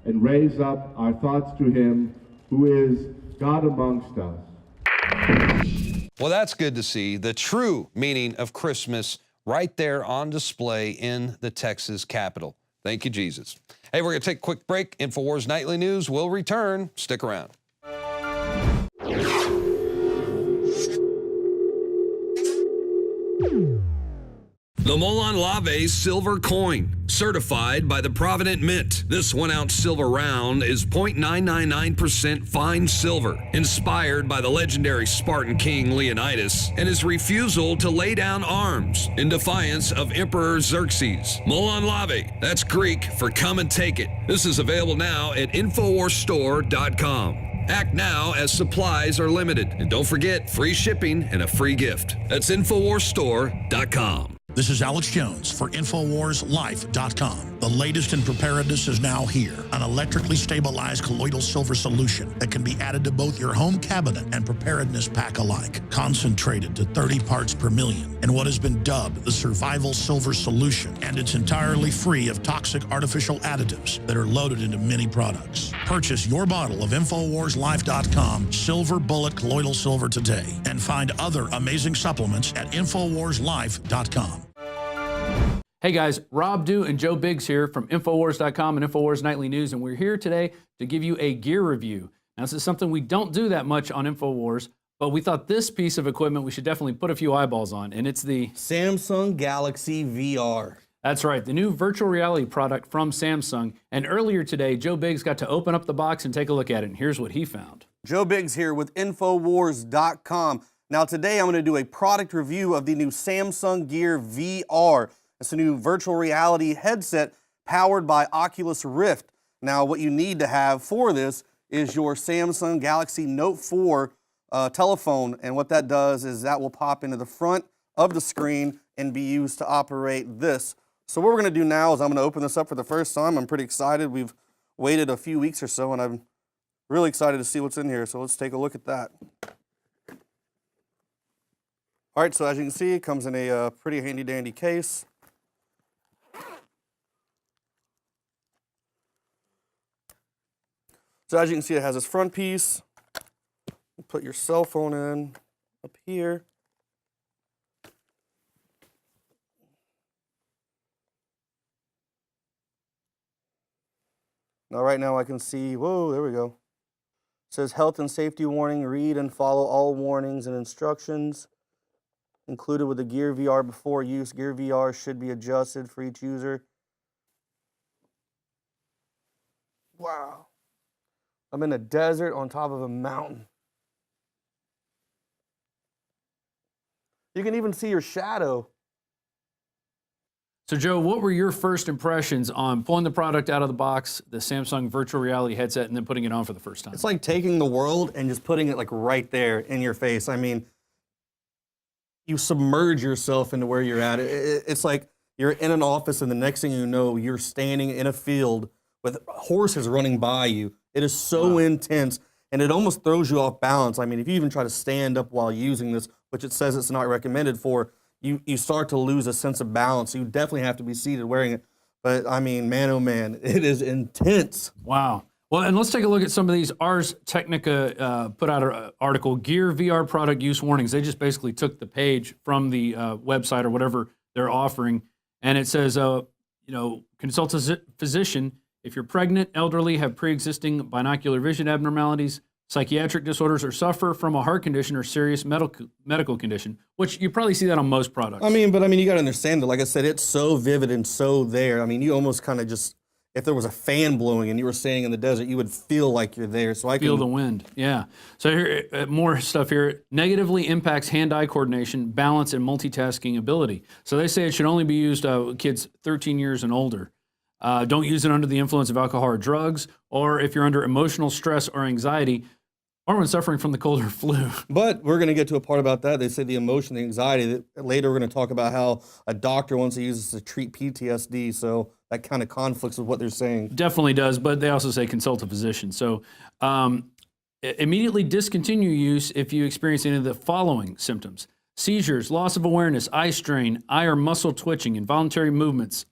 and raise up our thoughts to him who is God amongst us. Well, that's good to see the true meaning of Christmas right there on display in the Texas Capitol. Thank you, Jesus. Hey, we're going to take a quick break. INFOWARS Nightly News will return. Stick around. The Molon Lave Silver Coin, certified by the Provident Mint. This 1-ounce silver round is 0.999% fine silver, inspired by the legendary Spartan king Leonidas and his refusal to lay down arms in defiance of Emperor Xerxes. Molon Lave, that's Greek for come and take it. This is available now at InfoWarsStore.com. Act now as supplies are limited. And don't forget, free shipping and a free gift. That's InfoWarsStore.com. This is Alex Jones for InfoWarsLife.com. The latest in preparedness is now here. An electrically stabilized colloidal silver solution that can be added to both your home cabinet and preparedness pack alike. Concentrated to 30 parts per million in what has been dubbed the survival silver solution. And it's entirely free of toxic artificial additives that are loaded into many products. Purchase your bottle of InfoWarsLife.com Silver Bullet Colloidal Silver today and find other amazing supplements at InfoWarsLife.com. Hey guys, Rob Dew and Joe Biggs here from InfoWars.com and InfoWars Nightly News, and we're here today to give you a gear review. Now, this is something we don't do that much on InfoWars, but we thought this piece of equipment we should definitely put a few eyeballs on, and it's the Samsung Galaxy VR. That's right, the new virtual reality product from Samsung. And earlier today, Joe Biggs got to open up the box and take a look at it, and here's what he found. Joe Biggs here with InfoWars.com. Now today I'm going to do a product review of the new Samsung Gear VR. It's a new virtual reality headset powered by Oculus Rift. Now what you need to have for this is your Samsung Galaxy Note 4 telephone, and what that does is that will pop into the front of the screen and be used to operate this. So what we're going to do now is I'm going to open this up for the first time. I'm pretty excited. We've waited a few weeks or so, and I'm really excited to see what's in here. So let's take a look at that. All right, so as you can see, it comes in a pretty handy-dandy case. So as you can see, it has this front piece. You put your cell phone in up here. Now right now I can see, whoa, there we go. It says health and safety warning, read and follow all warnings and instructions included with the Gear VR before use. Gear VR should be adjusted for each user. Wow. I'm in a desert on top of a mountain. You can even see your shadow. So Joe, what were your first impressions on pulling the product out of the box, the Samsung virtual reality headset, and then putting it on for the first time? It's like taking the world and just putting it like right there in your face. I mean, you submerge yourself into where you're at. It's like you're in an office and the next thing you know, you're standing in a field with horses running by you. It is so intense, and it almost throws you off balance. I mean, if you even try to stand up while using this, which it says it's not recommended for, you start to lose a sense of balance. You definitely have to be seated wearing it. But I mean, man, oh man, it is intense. Wow. Well, and let's take a look at some of these. Ars Technica put out an article, Gear VR Product Use Warnings. They just basically took the page from the website or whatever they're offering, and it says, consult a physician if you're pregnant, elderly, have pre-existing binocular vision abnormalities, psychiatric disorders, or suffer from a heart condition or serious medical condition, which you probably see that on most products. I mean, you got to understand that, like I said, it's so vivid and so there. I mean, you almost kind of just, if there was a fan blowing and you were standing in the desert, you would feel like you're there. So I feel the wind, yeah. So here, more stuff here. Negatively impacts hand-eye coordination, balance, and multitasking ability. So they say it should only be used with kids 13 years and older. Don't use it under the influence of alcohol or drugs, or if you're under emotional stress or anxiety, or when suffering from the cold or flu. But we're going to get to a part about that. They say the emotion, the anxiety. That later we're going to talk about how a doctor wants to use this to treat PTSD, so that kind of conflicts with what they're saying. Definitely does, but they also say consult a physician. So immediately discontinue use if you experience any of the following symptoms: seizures, loss of awareness, eye strain, eye or muscle twitching, involuntary movements,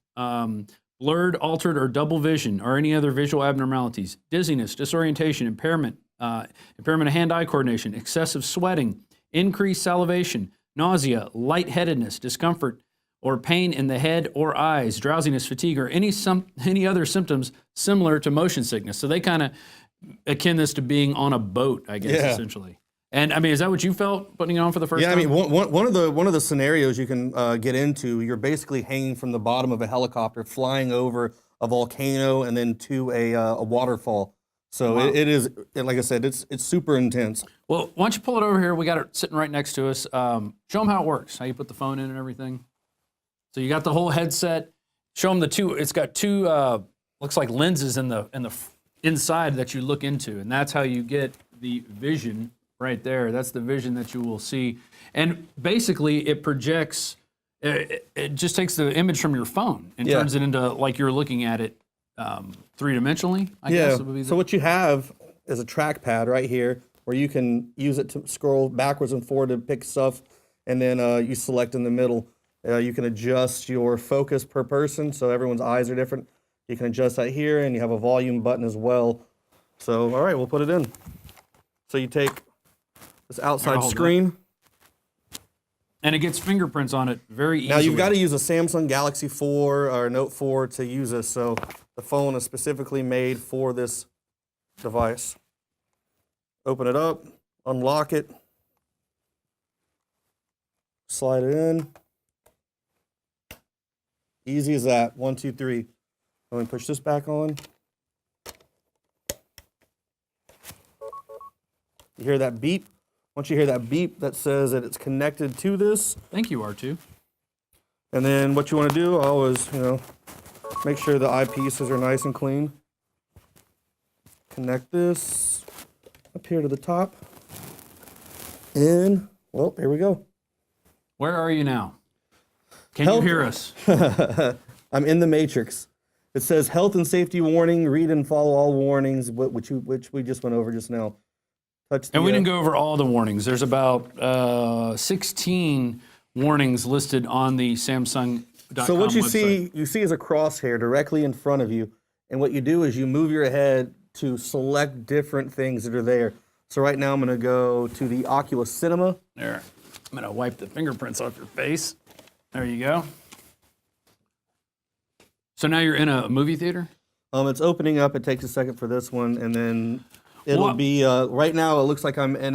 blurred, altered, or double vision, or any other visual abnormalities, dizziness, disorientation, impairment of hand-eye coordination, excessive sweating, increased salivation, nausea, lightheadedness, discomfort, or pain in the head or eyes, drowsiness, fatigue, or any other symptoms similar to motion sickness. So they kind of akin this to being on a boat, I guess, essentially. And I mean, is that what you felt putting it on for the first time? Yeah, I mean, one of the scenarios you can get into, you're basically hanging from the bottom of a helicopter, flying over a volcano and then to a waterfall. So Wow. it is, like I said, it's super intense. Well, why don't you pull it over here? We got it sitting right next to us. Show them how it works, how you put the phone in and everything. So you got the whole headset. Show them the two. It's got two looks like lenses in the inside that you look into, and that's how you get the vision right there. That's the vision that you will see. And basically, it projects. It just takes the image from your phone and turns it into like you're looking at it three-dimensionally. I guess it would be So what you have is a trackpad right here where you can use it to scroll backwards and forward to pick stuff, and then you select in the middle. You can adjust your focus per person, so everyone's eyes are different. You can adjust that here, and you have a volume button as well. So, all right, we'll put it in. So you take this outside hold screen. and it gets fingerprints on it very easily. Now you've got to use a Samsung Galaxy 4 or Note 4 to use this, so the phone is specifically made for this device. Open it up, unlock it, slide it in. Easy as that. 1, 2, 3. Let me push this back on. You hear that beep? Once you hear that beep, that says that it's connected to this. Thank you, R2. And then what you want to do, always, make sure the eyepieces are nice and clean. Connect this up here to the top. And, well, here we go. Where are you now? Can you hear us? I'm in the Matrix. It says health and safety warning, read and follow all warnings, which we just went over just now. And we didn't go over all the warnings. There's about 16 warnings listed on the Samsung.com So what you website. see is a crosshair directly in front of you. And what you do is you move your head to select different things that are there. So right now I'm going to go to the Oculus Cinema. There. I'm going to wipe the fingerprints off your face. There you go. So now you're in a movie theater? It's opening up. It takes a second for this one, and then it'll be, right now it looks like I'm in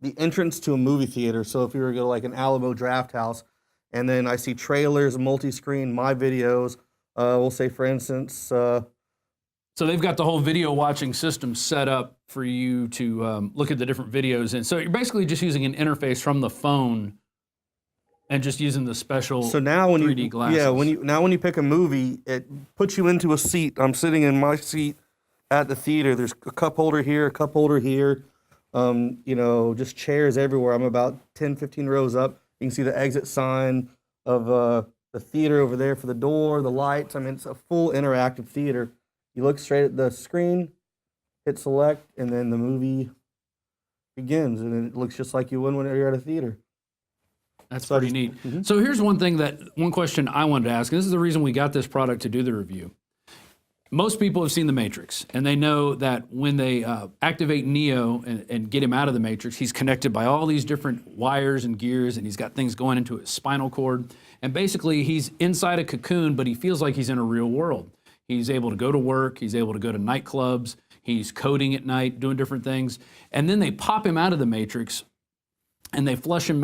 the entrance to a movie theater. So if you were to go to like an Alamo Draft House, and then I see trailers, multi-screen, my videos, we'll say for instance. So they've got the whole video watching system set up for you to look at the different videos. And so you're basically just using an interface from the phone and just using the special So now when 3D you glasses. when you pick a movie, it puts you into a seat. I'm sitting in my seat at the theater. There's a cup holder here, a cup holder here. Just chairs everywhere. I'm about 10, 15 rows up. You can see the exit sign of the theater over there for the door, the lights. I mean, it's a full interactive theater. You look straight at the screen, hit select, and then the movie begins, and it looks just like you would when you're at a theater. That's pretty neat. So here's one question I wanted to ask, and this is the reason we got this product to do the review. Most people have seen The Matrix, and they know that when they activate Neo and get him out of the Matrix, he's connected by all these different wires and gears, and he's got things going into his spinal cord. And basically, he's inside a cocoon, but he feels like he's in a real world. He's able to go to work. He's able to go to nightclubs. He's coding at night, doing different things. And then they pop him out of the Matrix, and they flush him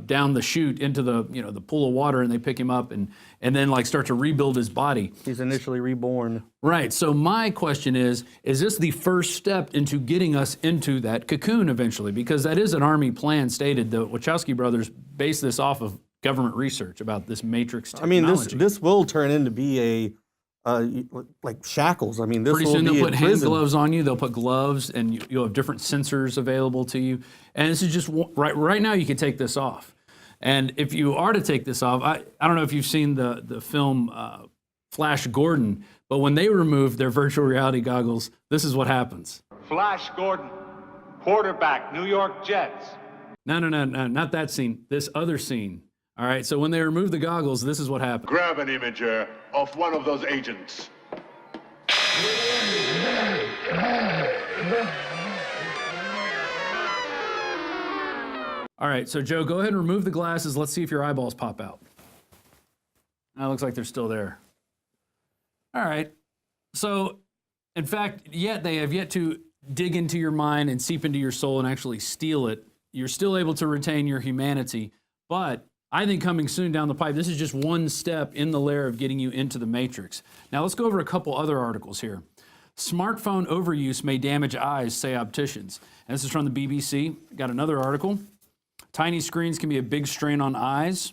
down the chute into the the pool of water, and they pick him up and then like start to rebuild his body. He's initially reborn. Right. So my question is this the first step into getting us into that cocoon eventually? Because that is an Army plan stated. The Wachowski brothers based this off of government research about this Matrix technology. I mean, this will turn into be like shackles. I mean, this Pretty will soon be they'll a put hand prison. gloves on you. They'll put gloves, and you'll have different sensors available to you. And this is just right now. You can take this off, and if you are to take this off, I don't know if you've seen the film Flash Gordon, but when they remove their virtual reality goggles, this is what happens. Flash Gordon, quarterback, New York Jets. No, not that scene. This other scene All right, so when they remove the goggles, this is what happens. Grab an imager of one of those agents. All right, so Joe, go ahead and remove the glasses. Let's see if your eyeballs pop out. That looks like they're still there. All right. So, in fact, they have yet to dig into your mind and seep into your soul and actually steal it. You're still able to retain your humanity, but I think coming soon down the pipe, this is just one step in the layer of getting you into the matrix. Now, let's go over a couple other articles here. Smartphone overuse may damage eyes, say opticians. And this is from the BBC. Got another article. Tiny screens can be a big strain on eyes.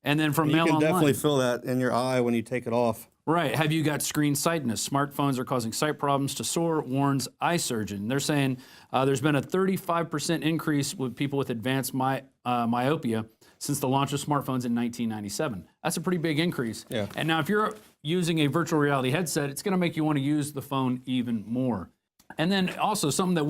And then from Mail You can Online. definitely feel that in your eye when you take it off. Right. Have you got screen sightness? Smartphones are causing sight problems to soar, warns eye surgeon. They're saying there's been a 35% increase with people with advanced myopia since the launch of smartphones in 1997. That's a pretty big increase. Yeah. And now if you're using a virtual reality headset, it's going to make you want to use the phone even more. And then also something that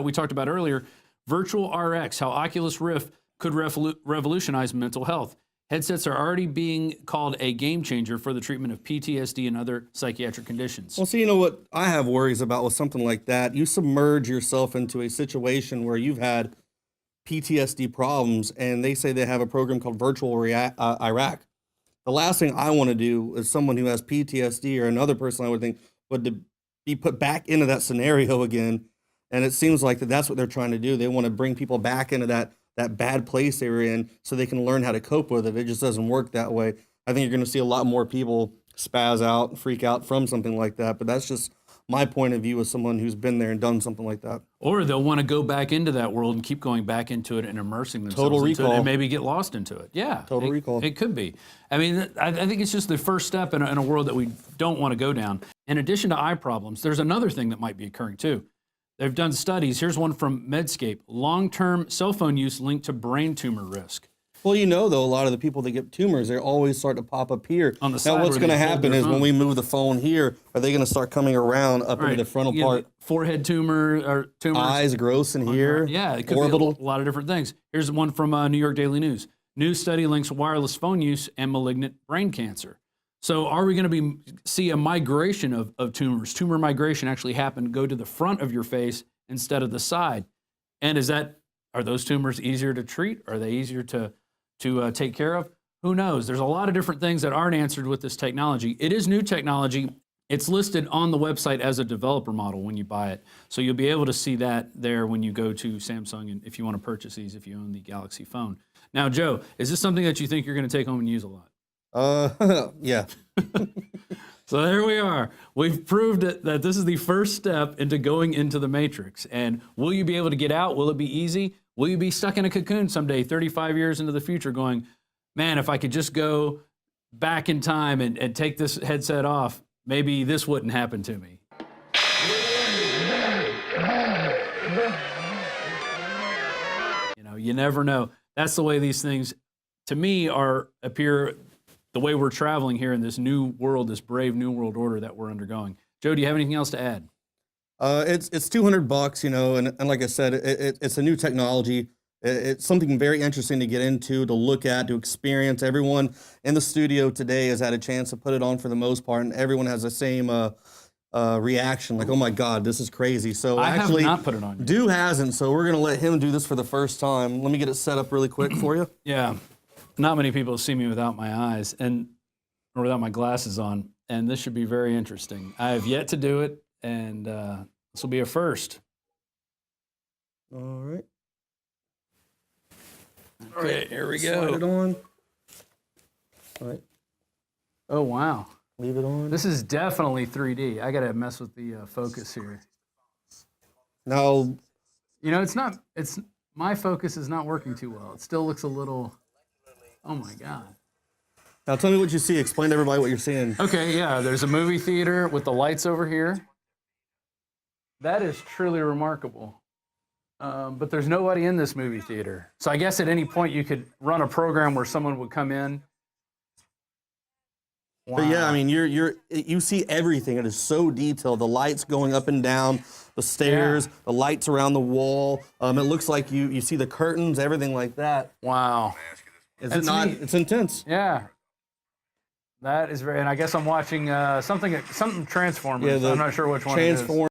we talked about earlier, virtual RX, how Oculus Rift could revolutionize mental health. Headsets are already being called a game changer for the treatment of PTSD and other psychiatric conditions. Well, see, you know what I have worries about with something like that? You submerge yourself into a situation where you've had PTSD problems, and they say they have a program called Virtual Iraq. The last thing I want to do is someone who has PTSD or another person I would think would to be put back into that scenario again. And it seems like that's what they're trying to do. They want to bring people back into that bad place they were in so they can learn how to cope with it. It just doesn't work that way. I think you're going to see a lot more people spaz out, freak out from something like that. But that's just my point of view as someone who's been there and done something like that. Or they'll want to go back into that world and keep going back into it and immersing themselves Total into recall. it and maybe get lost into it. Yeah. Total recall. It could be. I mean, I think it's just the first step in a world that we don't want to go down. In addition to eye problems, there's another thing that might be occurring too. They've done studies. Here's one from Medscape. Long-term cell phone use linked to brain tumor risk. Well, you know, though, a lot of the people that get tumors, they always start to pop up here. On the side now, what's where going to they hold happen their is when phone. we move the phone here, are they going to start coming around up into the frontal You know, part? forehead tumor or tumors. Eyes gross in here. Yeah, it could orbital. be a lot of different things. Here's one from New York Daily News. New study links wireless phone use and malignant brain cancer. So are we going to see a migration of tumors? Tumor migration actually happen to go to the front of your face instead of the side. And are those tumors easier to treat? Are they easier to take care of? Who knows? There's a lot of different things that aren't answered with this technology. It is new technology. It's listed on the website as a developer model when you buy it. So you'll be able to see that there when you go to Samsung and if you want to purchase these, if you own the Galaxy phone. Now, Joe, is this something that you think you're going to take home and use a lot? Yeah. So there we are. We've proved that this is the first step into going into the matrix. And will you be able to get out? Will it be easy? Will you be stuck in a cocoon someday, 35 years into the future, going, man, if I could just go back in time and take this headset off, maybe this wouldn't happen to me. You know, you never know. That's the way these things, to me, appear the way we're traveling here in this new world, this brave new world order that we're undergoing. Joe, do you have anything else to add? It's $200, you know, and like I said, it's a new technology. It's something very interesting to get into, to look at, to experience. Everyone in the studio today has had a chance to put it on for the most part, and everyone has the same reaction, like, oh my God, this is crazy. So I actually, have not put it on yet. Dew hasn't, so we're going to let him do this for the first time. Let me get it set up really quick for you. Yeah. Not many people see me without my eyes or without my glasses on, and this should be very interesting. I have yet to do it, and this will be a first. All right. Okay, here we Slide it go. on. All right. Oh, wow. Leave it on. This is definitely 3D. I got to mess with the focus here. Now, You know, my focus is not working too well. It still looks a little, oh my God. now tell me what you see. Explain to everybody what you're seeing. Okay, yeah, there's a movie theater with the lights over here. That is truly remarkable. But there's nobody in this movie theater. So I guess at any point you could run a program where someone would come in. Wow. But yeah, I mean, you see everything. It is so detailed. The lights going up and down, the stairs, the lights around the wall. It looks like you see the curtains, everything like that. Wow. Is That's it not? neat. It's intense. Yeah. That is very, and I guess I'm watching something Transformers. Yeah, I'm not sure which one it is. Transform.